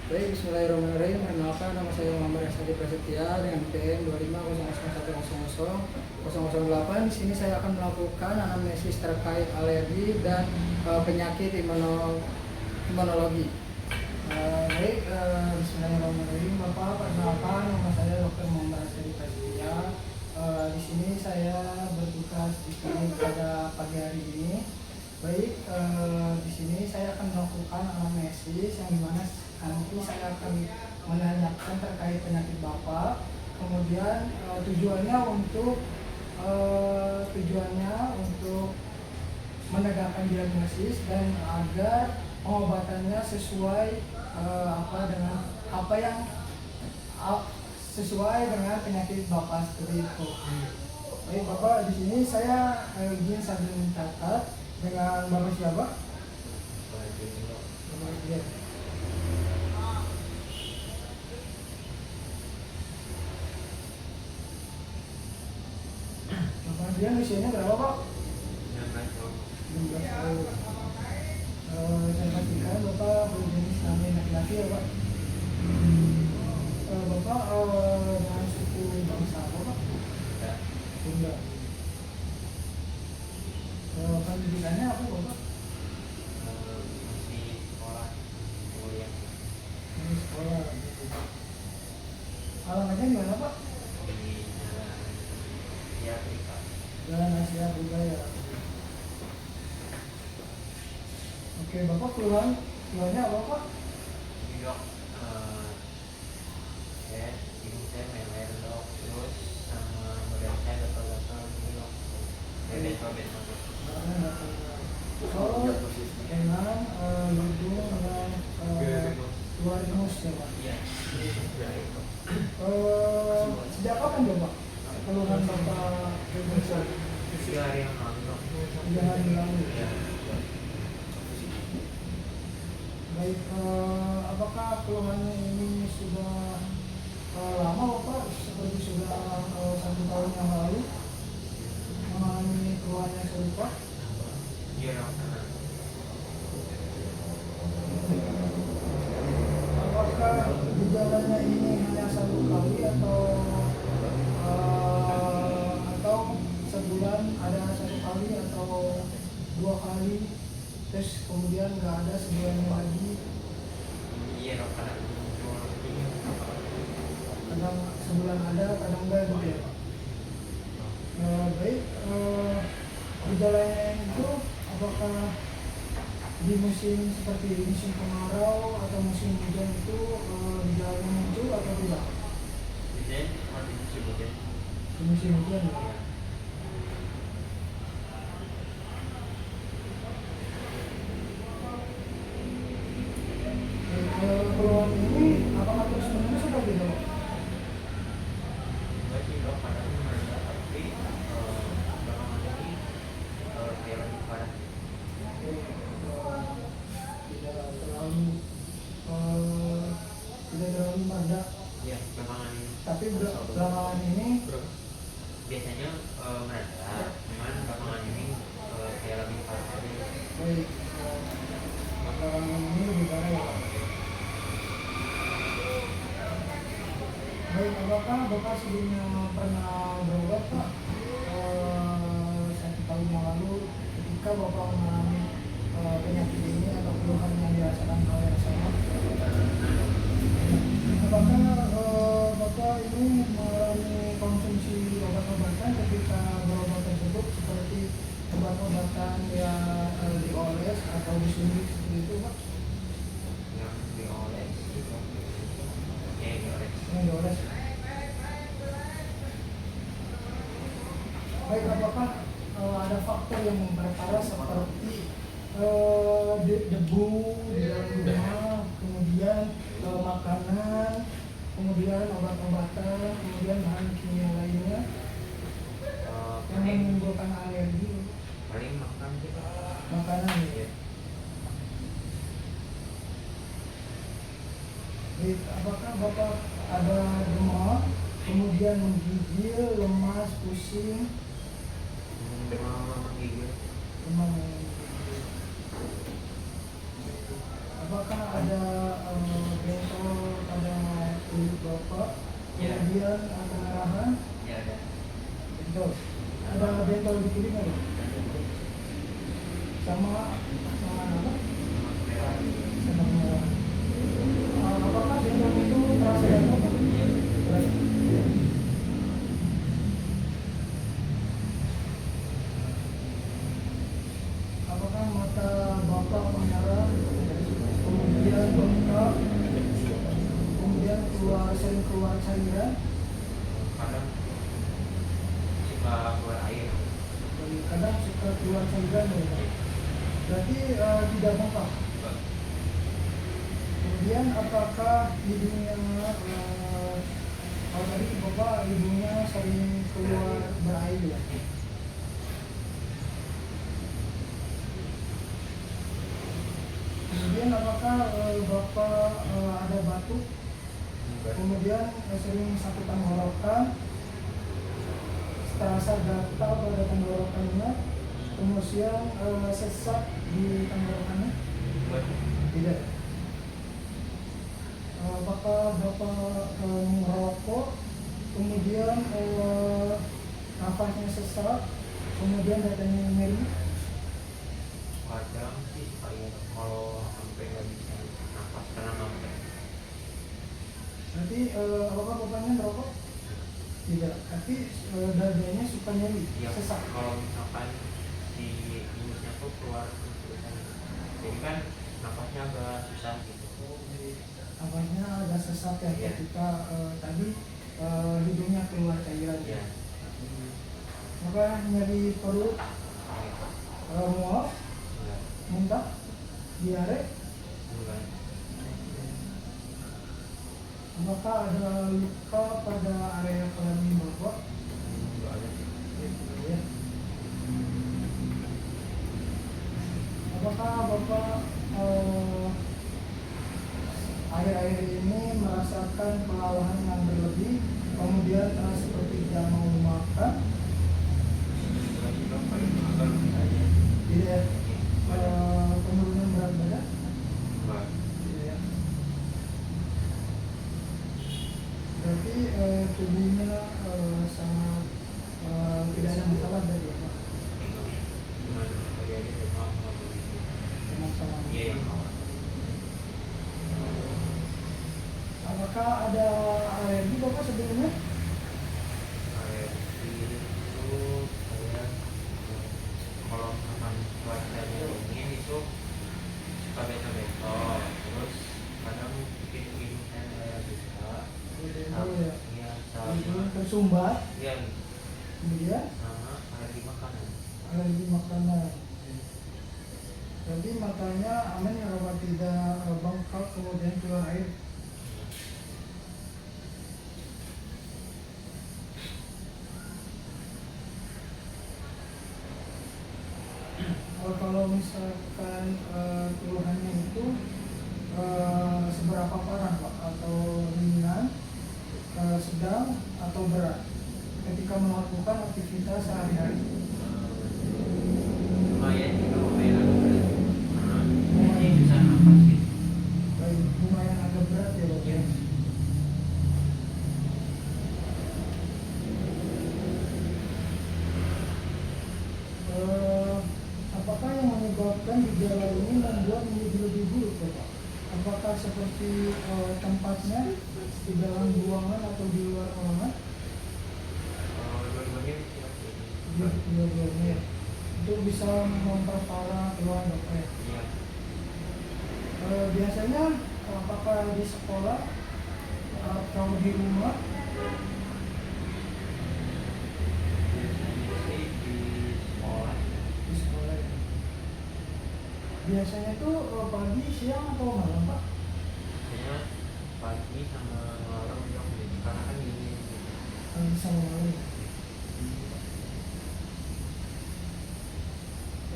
Baik, bismillahirrahmanirrahim. Perkenalkan, nama saya Muhammad Asadi Prasetya dengan NPM 25001008. Di sini saya akan melakukan anamnesis terkait alergi dan penyakit imunologi. Bismillahirrahmanirrahim. Bapak, perkenalkan, nama saya Dr. Muhammad Asadi Prasetya. Di sini saya bertugas di sini pada pagi hari ini. Baik, di sini saya akan melakukan anamnesis yang dimana nanti saya akan menanyakan terkait penyakit Bapak. Kemudian tujuannya untuk menegakkan diagnosis dan agar pengobatannya sesuai sesuai dengan penyakit Bapak seperti itu. Baik Bapak, di sini saya izin sambil mencatat dengan Bapak siapa? Bapak Dian. Bapak Dian usianya berapa Pak? 16 tahun. Saya pastikan Bapak berjenis kelamin laki-laki ya Pak? Bapak dengan suku bangsa apa Pak? Sunda. Pendidikannya apa Bapak? Masih sekolah kuliah Ini sekolah. Alamatnya di mana Pak? di Afrika. Jalan Asia Budaya. Oke Bapak, keluarnya apa Pak? Dok, hidung saya meler dok, terus sama badan saya gatal-gatal gitu dok, bebek-bebek sama. Oh, dengan hidung dan keluar ingus ya Pak? Iya. Sejak kapan Bapak keluhan Bapak hidung saya? 3 hari yang lalu dok. 3 hari lalu. Iya. Baik, apakah keluhannya ini sudah lama Bapak? Seperti sudah 1 tahun yang lalu mengalami keluhan yang serupa? Iya dok. Apakah gejalanya ini hanya 1 kali atau sebulan ada 1 kali atau 2 kali, terus kemudian nggak ada sebulannya lagi? Iya dok, kadang Kadang sebulan ada, kadang enggak gitu ya Pak? Baik, gejalanya itu apakah di musim seperti musim kemarau atau musim hujan itu gejalanya muncul atau tidak? hujan, mati musim hujan. Di musim hujan ya? Keluhan ini apakah terus menerus seperti itu Pak? Enggak sih dok, kadang mereka tapi belakangan ini kayak lagi parah. Tidak terlalu pada, Iya, belakangan ini. tapi belakangan ini Biasanya mereda, cuman belakangan ini kayak lebih parah aja. baik, belakangan ini lebih parah ya Pak. Baik, apakah Bapak sebelumnya pernah berobat Pak? 1 tahun yang lalu ketika Bapak mengalami penyakit ini atau keluhan yang dirasakan hal yang sama? Apakah Bapak ini mengalami konsumsi obat-obatan ketika berobat tersebut seperti obat-obatan yang dioles atau disuntik seperti itu Pak? Yang dioles gitu. Yang dioles. Yang dioles. Baik, apakah ada faktor yang memperparah seperti debu di dalam rumah, kemudian makanan, kemudian obat-obatan, kemudian bahan kimia lainnya yang Paling menimbulkan alergi makan gitu. makanan ya? Baik, apakah Bapak ada demam, kemudian menggigil, lemas, pusing, Menggigil. demam yang apakah ada bentol kemudian kemerahan, Ya ada. bentol. Ada bentol di kiri nggak? Sama sama apa? Merah. Sama merah. Apakah bentol itu terasa dan apa? Terasa. Apakah mata bapak merah, kemudian bengkak, kemudian sering keluar cairan, Kadang suka keluar air. kadang suka keluar cairan, ya. Berarti tidak bengkak. Kemudian apakah hidungnya, kalau tadi bapak hidungnya sering keluar berair, ya? Kemudian apakah bapak ada batuk, kemudian sering sakit tenggorokan, terasa gatal pada tenggorokannya, kemudian sesak di tenggorokannya? Tidak. Apakah bapak merokok, kemudian nafasnya sesak, kemudian datanya nyeri? Kadang sih kayak kalau sampai nggak bisa nafas karena ngampe. Berarti apakah bapaknya merokok? Tidak. Tapi dadanya suka nyeri, Ya, sesak. kalau misalkan si ingusnya tuh keluar kesulitan, jadi kan nafasnya agak susah gitu. Apanya agak sesak ya, Iya. ketika tadi hidungnya keluar cairan. Ya. Maka nyeri perut, mual, Enggak. muntah, diare. Enggak. Apakah ada luka pada area kelamin bapak? Enggak ada. Ya. Apakah bapak akhir-akhir ini merasakan kelelahan yang berlebih, kemudian seperti tidak mau makan? Enggak juga paling agak lupa aja. Tidak. Penurunan berat badan? Enggak. Tidak. Berarti tubuhnya sangat tidak ada masalah dari apa? Cuman tadi aja demam nggak begitu. Sama-sama. Iya yang awal. Apakah ada alergi bapak sebelumnya? Alergi itu saya kalau misalkan cuacanya dingin itu suka beto-beto, terus kadang bikin hidung saya bisa. Oh ya. Iya, Itu sama. tersumbat, Iya, kemudian sama alergi makanan. alergi makanan. Jadi matanya aman ya bapak, tidak bengkak kemudian keluar air. Kalau misalkan keluhannya itu seberapa parah pak, atau ringan, sedang atau berat ketika melakukan aktivitas sehari-hari? Lumayan juga lumayan agak berat. Jadi susah nafas gitu. Baik, lumayan agak berat ya bapak. Iya. Apakah yang menyebabkan gejala ini membuat menjadi lebih buruk bapak? Apakah seperti tempatnya di dalam ruangan atau di luar ruangan? Dua-duanya bisa jadi. Dua-duanya. Itu bisa memperparah keluhan bapak ya? Iya. Biasanya apakah di sekolah atau di rumah? Biasanya sih di sekolah. Di sekolah ya. Biasanya itu pagi, siang atau malam pak? Biasanya pagi sama malam yang karena kan dingin gitu. Pagi sama malam.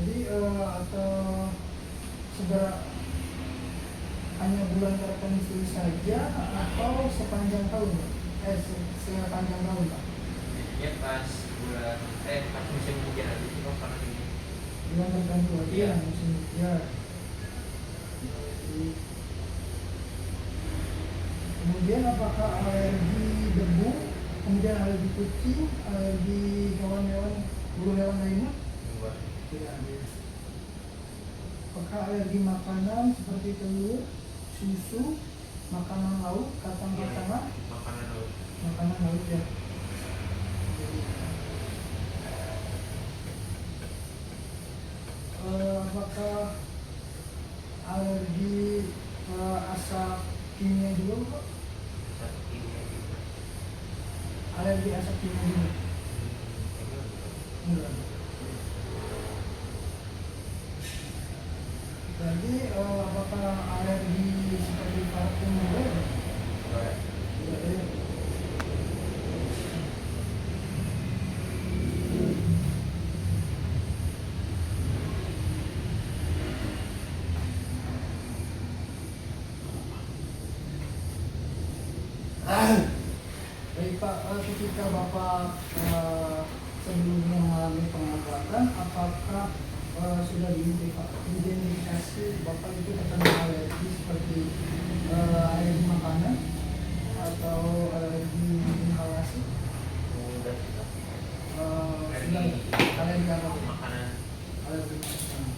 Jadi atau hanya bulan tertentu saja atau sepanjang tahun pak? Sepanjang tahun pak? Ya pas pas musim hujan aja sih kok karena dingin. Bulan tertentu aja Iya. musim hujan. Kemudian apakah alergi debu, kemudian alergi kucing, alergi hewan-hewan, bulu hewan lainnya? Enggak. Tidak ada. Apakah alergi makanan seperti telur, susu, makanan laut, kacang-kacangan? Makanan laut. Makanan laut ya. Apakah alergi asap kimia juga Pak? Satu kimia juga. Alergi asap kimia juga? Enggak. Jadi apakah alergi seperti parfum juga? Enggak. Tidak ada. Baik Pak, ketika Bapak sebelumnya mengalami pengobatan, apakah sudah diidentifikasi Bapak itu terkena alergi seperti alergi makanan atau alergi inhalasi? Udah kita. Sudah alergi apa? Makanan. Alergi makanan.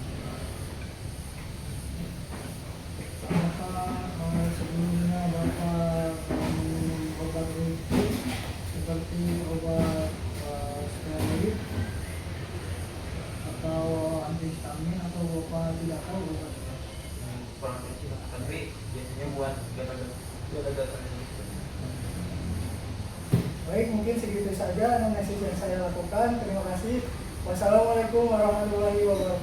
Apakah sebelumnya Bapak minum obat rutin seperti obat steroid atau antihistamin atau Bapak tidak tahu obat? Kurang kecil lah. Tapi biasanya buat gatal-gatal gitu. Baik, mungkin segitu saja analisis yang saya lakukan. Terima kasih. Wassalamualaikum warahmatullahi wabarakatuh.